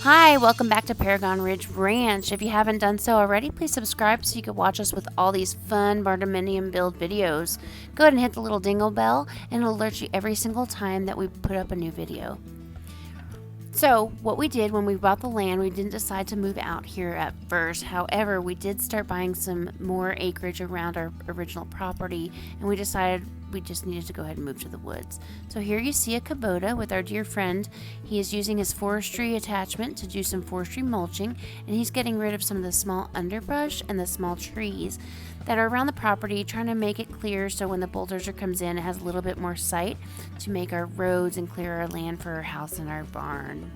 Hi, welcome back to Paragon Ridge Ranch. If you haven't done so already, please subscribe so you can watch us with all these fun Barndominium build videos. Go ahead and hit the little dingle bell and it'll alert you every single time that we put up a new video. So, what we did when we bought the land, we didn't decide to move out here at first. However, we did start buying some more acreage around our original property, and we decided we just needed to go ahead and move to the woods. So here you see a Kubota with our dear friend. He is using his forestry attachment to do some forestry mulching, and he's getting rid of some of the small underbrush and the small trees that are around the property, trying to make it clear so when the bulldozer comes in, it has a little bit more sight to make our roads and clear our land for our house and our barn.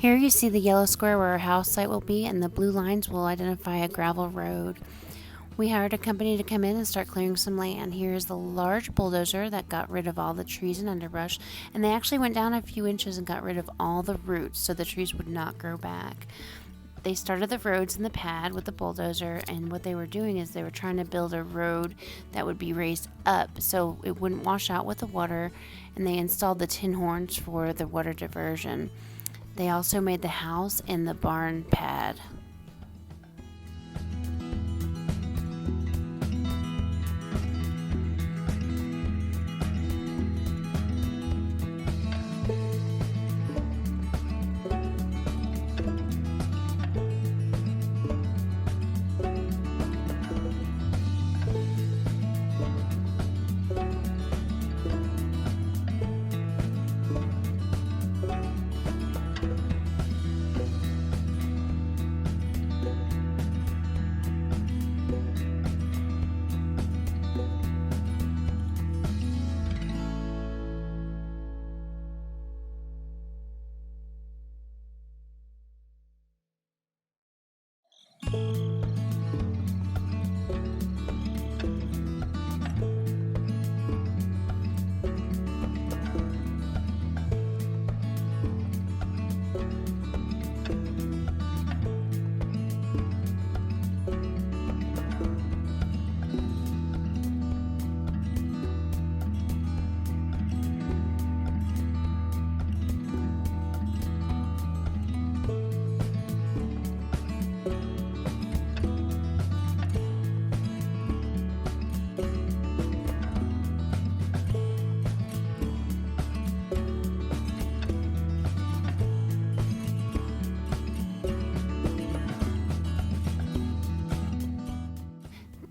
Here you see the yellow square where our house site will be, and the blue lines will identify a gravel road. We hired a company to come in and start clearing some land. Here is the large bulldozer that got rid of all the trees and underbrush, and they actually went down a few inches and got rid of all the roots so the trees would not grow back. They started the roads in the pad with the bulldozer, and what they were doing is they were trying to build a road that would be raised up so it wouldn't wash out with the water, and they installed the tin horns for the water diversion. They also made the house and the barn pad.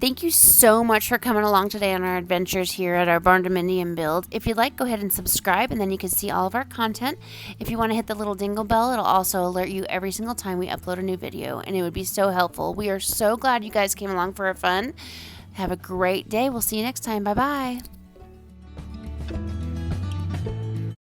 Thank you so much for coming along today on our adventures here at our Barndominium build. If you'd like, go ahead and subscribe, and then you can see all of our content. If you want to hit the little dingle bell, it'll also alert you every single time we upload a new video, and it would be so helpful. We are so glad you guys came along for our fun. Have a great day. We'll see you next time. Bye-bye.